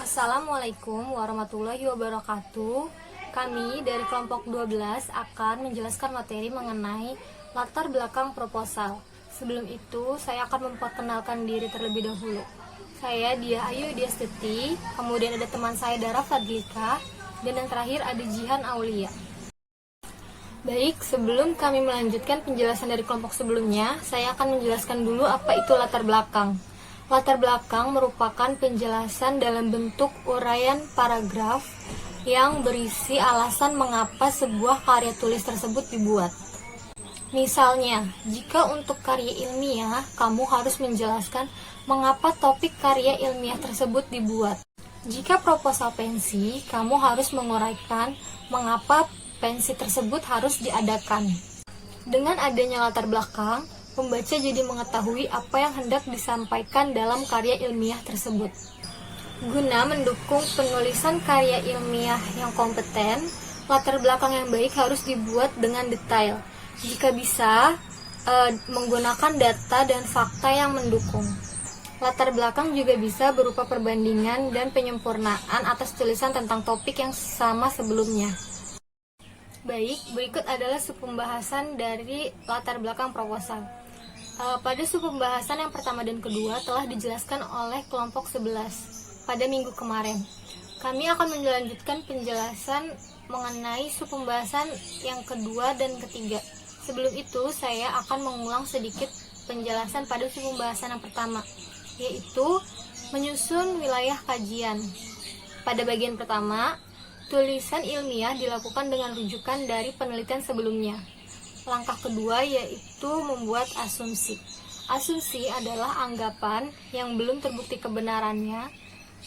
Assalamualaikum warahmatullahi wabarakatuh. Kami dari kelompok 12 akan menjelaskan materi mengenai latar belakang proposal. Sebelum itu, saya akan memperkenalkan diri terlebih dahulu. Saya Dia Ayu Diasteti, kemudian ada teman saya Dara Fadlika, dan yang terakhir ada Jihan Aulia. Baik, sebelum kami melanjutkan penjelasan dari kelompok sebelumnya, saya akan menjelaskan dulu apa itu latar belakang. Latar belakang merupakan penjelasan dalam bentuk uraian paragraf yang berisi alasan mengapa sebuah karya tulis tersebut dibuat. Misalnya, jika untuk karya ilmiah, kamu harus menjelaskan mengapa topik karya ilmiah tersebut dibuat. Jika proposal pensi, kamu harus menguraikan mengapa pensi tersebut harus diadakan. Dengan adanya latar belakang, pembaca jadi mengetahui apa yang hendak disampaikan dalam karya ilmiah tersebut. Guna mendukung penulisan karya ilmiah yang kompeten, latar belakang yang baik harus dibuat dengan detail. Jika bisa, menggunakan data dan fakta yang mendukung. Latar belakang juga bisa berupa perbandingan dan penyempurnaan atas tulisan tentang topik yang sama sebelumnya. Baik, berikut adalah subpembahasan dari latar belakang proposal. Pada subpembahasan yang pertama dan kedua telah dijelaskan oleh kelompok 11 pada minggu kemarin. Kami akan melanjutkan penjelasan mengenai subpembahasan yang kedua dan ketiga. Sebelum itu, saya akan mengulang sedikit penjelasan pada subpembahasan yang pertama, yaitu menyusun wilayah kajian. Pada bagian pertama, tulisan ilmiah dilakukan dengan rujukan dari penelitian sebelumnya. Langkah kedua yaitu membuat asumsi. Asumsi adalah anggapan yang belum terbukti kebenarannya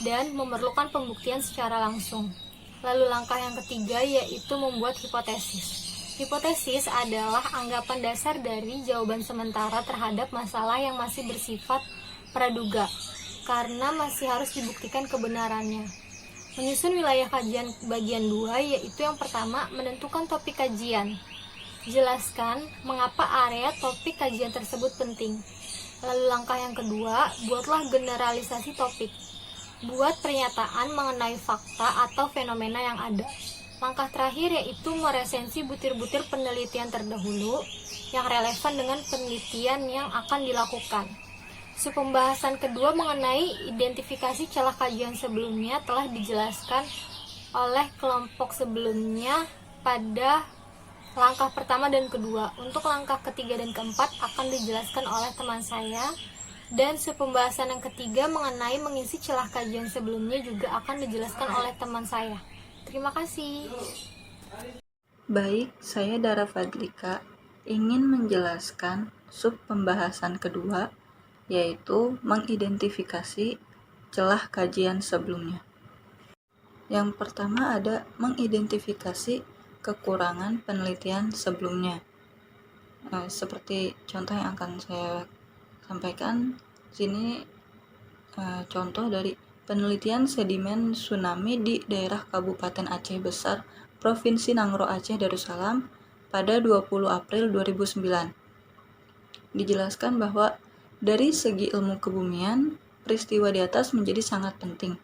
dan memerlukan pembuktian secara langsung. Lalu langkah yang ketiga yaitu membuat hipotesis. Hipotesis adalah anggapan dasar dari jawaban sementara terhadap masalah yang masih bersifat praduga, karena masih harus dibuktikan kebenarannya. Menyusun wilayah kajian bagian 2 yaitu yang pertama, menentukan topik kajian. Jelaskan mengapa area topik kajian tersebut penting. Lalu langkah yang kedua, buatlah generalisasi topik. Buat pernyataan mengenai fakta atau fenomena yang ada. Langkah terakhir yaitu meresensi butir-butir penelitian terdahulu yang relevan dengan penelitian yang akan dilakukan. Subpembahasan kedua mengenai identifikasi celah kajian sebelumnya telah dijelaskan oleh kelompok sebelumnya pada langkah pertama dan kedua. Untuk langkah ketiga dan keempat akan dijelaskan oleh teman saya, dan subpembahasan yang ketiga mengenai mengisi celah kajian sebelumnya juga akan dijelaskan oleh teman saya. Terima kasih. Baik, saya Dara Fadlika ingin menjelaskan subpembahasan kedua, yaitu mengidentifikasi celah kajian sebelumnya. Yang pertama ada mengidentifikasi kekurangan penelitian sebelumnya. Seperti contoh yang akan saya sampaikan sini, contoh dari penelitian sedimen tsunami di daerah Kabupaten Aceh Besar, Provinsi Nangro Aceh Darussalam pada 20 April 2009. Dijelaskan bahwa dari segi ilmu kebumian, peristiwa di atas menjadi sangat penting,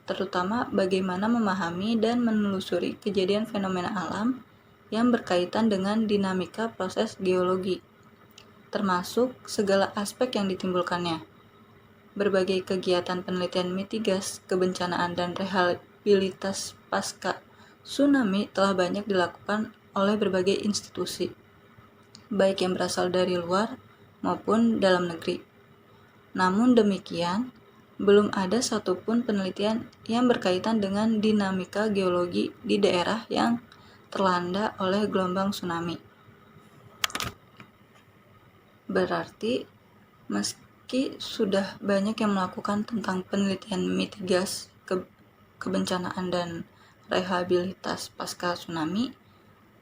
terutama bagaimana memahami dan menelusuri kejadian fenomena alam yang berkaitan dengan dinamika proses geologi, termasuk segala aspek yang ditimbulkannya. Berbagai kegiatan penelitian mitigasi kebencanaan dan rehabilitas pasca tsunami telah banyak dilakukan oleh berbagai institusi, baik yang berasal dari luar maupun dalam negeri. Namun demikian, belum ada satupun penelitian yang berkaitan dengan dinamika geologi di daerah yang terlanda oleh gelombang tsunami. Berarti, meski sudah banyak yang melakukan tentang penelitian mitigasi kebencanaan dan rehabilitas pasca tsunami,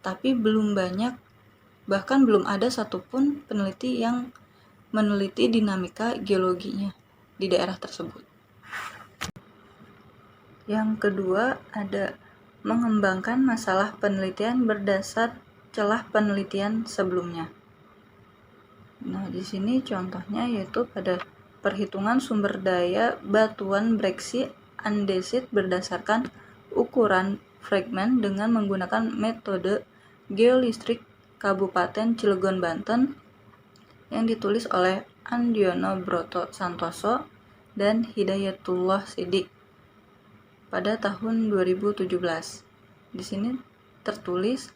tapi belum banyak, bahkan belum ada satupun peneliti yang meneliti dinamika geologinya di daerah tersebut. Yang kedua ada mengembangkan masalah penelitian berdasar celah penelitian sebelumnya. Nah, di sini contohnya yaitu pada perhitungan sumber daya batuan breksi andesit berdasarkan ukuran fragmen dengan menggunakan metode geolistrik Kabupaten Cilegon, Banten yang ditulis oleh Andiono Broto Santoso dan Hidayatullah Sidik pada tahun 2017. Di sini tertulis,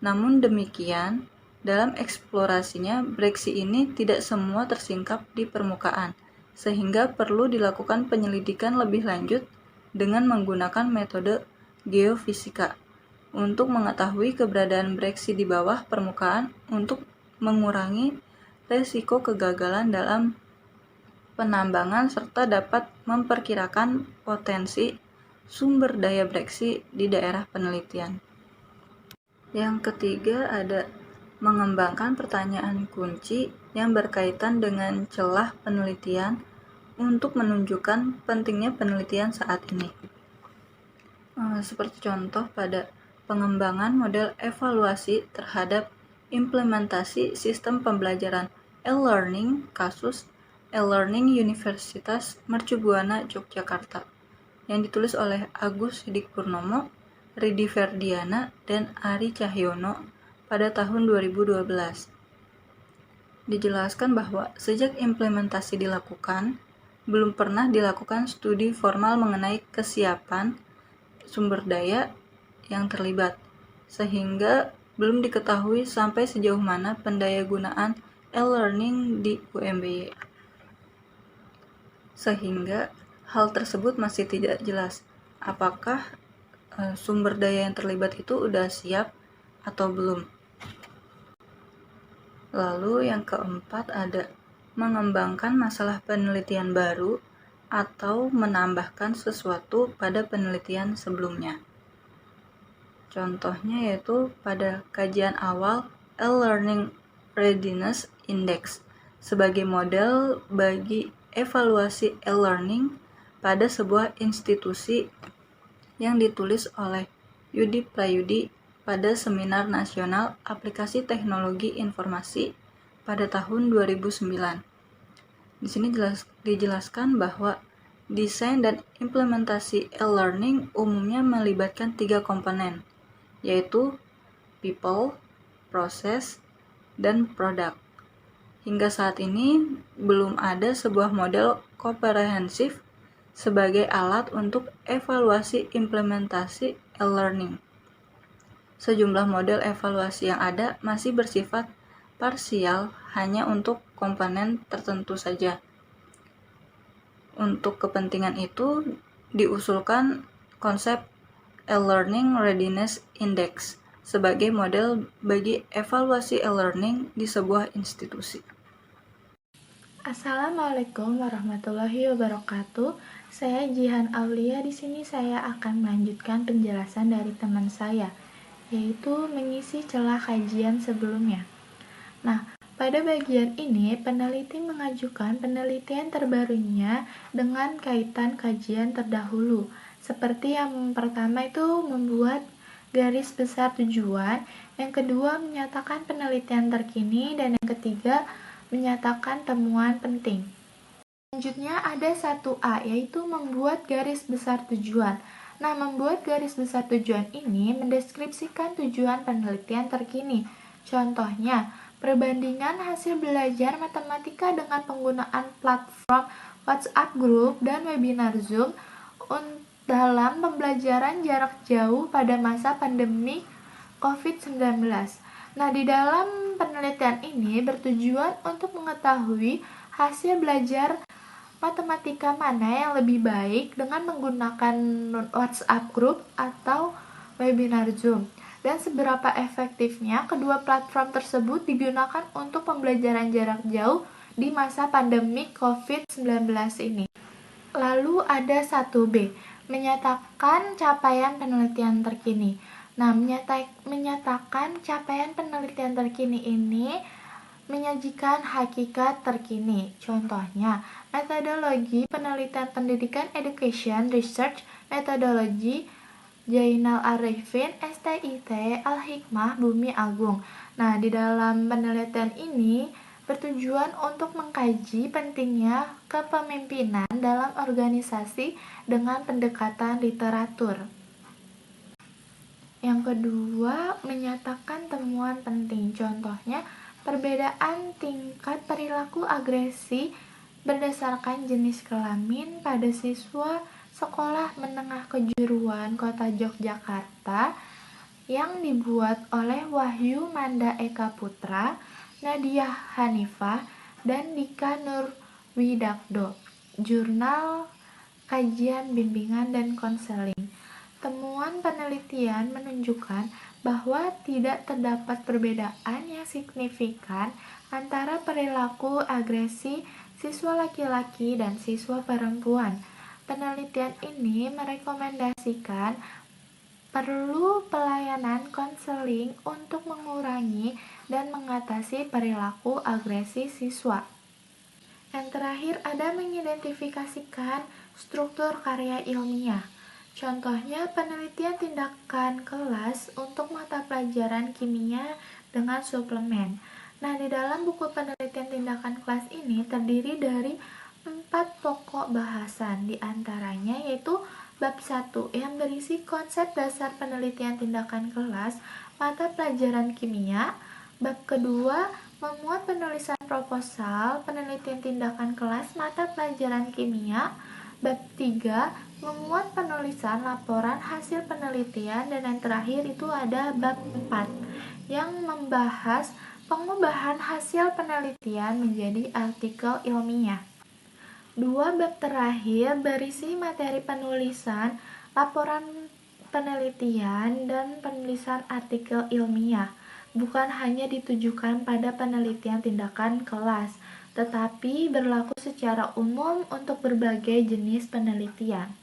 namun demikian, dalam eksplorasinya, breksi ini tidak semua tersingkap di permukaan, sehingga perlu dilakukan penyelidikan lebih lanjut dengan menggunakan metode geofisika untuk mengetahui keberadaan breksi di bawah permukaan untuk mengurangi resiko kegagalan dalam penambangan serta dapat memperkirakan potensi sumber daya breksi di daerah penelitian. Yang ketiga ada mengembangkan pertanyaan kunci yang berkaitan dengan celah penelitian untuk menunjukkan pentingnya penelitian saat ini. Seperti contoh pada pengembangan model evaluasi terhadap implementasi sistem pembelajaran e-learning kasus e-learning Universitas Mercubuana Yogyakarta yang ditulis oleh Agus Sidik Purnomo, Ridi Ferdiana, dan Ari Cahyono pada tahun 2012. Dijelaskan bahwa sejak implementasi dilakukan, belum pernah dilakukan studi formal mengenai kesiapan sumber daya yang terlibat, sehingga belum diketahui sampai sejauh mana pendayagunaan e-learning di UMBY. Sehingga hal tersebut masih tidak jelas, apakah sumber daya yang terlibat itu udah siap atau belum. Lalu yang keempat ada mengembangkan masalah penelitian baru atau menambahkan sesuatu pada penelitian sebelumnya. Contohnya yaitu pada kajian awal e-learning readiness index sebagai model bagi evaluasi e-learning pada sebuah institusi yang ditulis oleh Yudi Prayudi pada Seminar Nasional Aplikasi Teknologi Informasi pada tahun 2009. Di sini dijelaskan bahwa desain dan implementasi e-learning umumnya melibatkan 3 komponen, yaitu people, process, dan product. Hingga saat ini belum ada sebuah model komprehensif sebagai alat untuk evaluasi implementasi e-learning. Sejumlah model evaluasi yang ada masih bersifat parsial hanya untuk komponen tertentu saja. Untuk kepentingan itu diusulkan konsep e-learning readiness index sebagai model bagi evaluasi e-learning di sebuah institusi. Assalamualaikum warahmatullahi wabarakatuh. Saya Jihan Aulia. Di sini saya akan melanjutkan penjelasan dari teman saya, yaitu mengisi celah kajian sebelumnya. Nah, pada bagian ini peneliti mengajukan penelitian terbarunya dengan kaitan kajian terdahulu. Seperti yang pertama itu membuat garis besar tujuan, yang kedua menyatakan penelitian terkini, dan yang ketiga menyatakan temuan penting. Selanjutnya ada 1A, yaitu membuat garis besar tujuan. Nah, membuat garis besar tujuan ini mendeskripsikan tujuan penelitian terkini. Contohnya, perbandingan hasil belajar matematika dengan penggunaan platform WhatsApp Group dan webinar Zoom dalam pembelajaran jarak jauh pada masa pandemi COVID-19. Nah, di dalam penelitian ini bertujuan untuk mengetahui hasil belajar matematika mana yang lebih baik dengan menggunakan WhatsApp Group atau webinar Zoom, dan seberapa efektifnya kedua platform tersebut digunakan untuk pembelajaran jarak jauh di masa pandemi COVID-19 ini. Lalu ada 1B, menyatakan capaian penelitian terkini. Nah, menyatakan capaian penelitian terkini ini menyajikan hakikat terkini. Contohnya, metodologi penelitian pendidikan education research metodologi Jainal Arifin STIT Al-Hikmah Bumi Agung. Nah, di dalam penelitian ini bertujuan untuk mengkaji pentingnya kepemimpinan dalam organisasi dengan pendekatan literatur. Yang kedua, menyatakan temuan penting. Contohnya, perbedaan tingkat perilaku agresi berdasarkan jenis kelamin pada siswa Sekolah Menengah Kejuruan Kota Yogyakarta yang dibuat oleh Wahyu Manda Eka Putra, Nadia Hanifah, dan Dika Nurwidakdo. Jurnal Kajian Bimbingan dan Konseling. Temuan penelitian menunjukkan bahwa tidak terdapat perbedaan yang signifikan antara perilaku agresi siswa laki-laki dan siswa perempuan. Penelitian ini merekomendasikan perlu pelayanan konseling untuk mengurangi dan mengatasi perilaku agresi siswa. Yang terakhir ada mengidentifikasikan struktur karya ilmiah. Contohnya penelitian tindakan kelas untuk mata pelajaran kimia dengan suplemen. Nah, di dalam buku penelitian tindakan kelas ini terdiri dari 4 pokok bahasan, diantaranya yaitu bab 1 yang berisi konsep dasar penelitian tindakan kelas mata pelajaran kimia, bab kedua memuat penulisan proposal penelitian tindakan kelas mata pelajaran kimia, bab 3 memuat penulisan laporan hasil penelitian, dan yang terakhir itu ada bab 4 yang membahas pengubahan hasil penelitian menjadi artikel ilmiah. 2 bab terakhir berisi materi penulisan, laporan penelitian, dan penulisan artikel ilmiah. Bukan hanya ditujukan pada penelitian tindakan kelas, tetapi berlaku secara umum untuk berbagai jenis penelitian.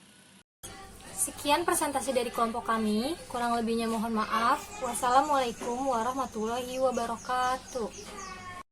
Sekian presentasi dari kelompok kami, kurang lebihnya mohon maaf. Wassalamualaikum warahmatullahi wabarakatuh.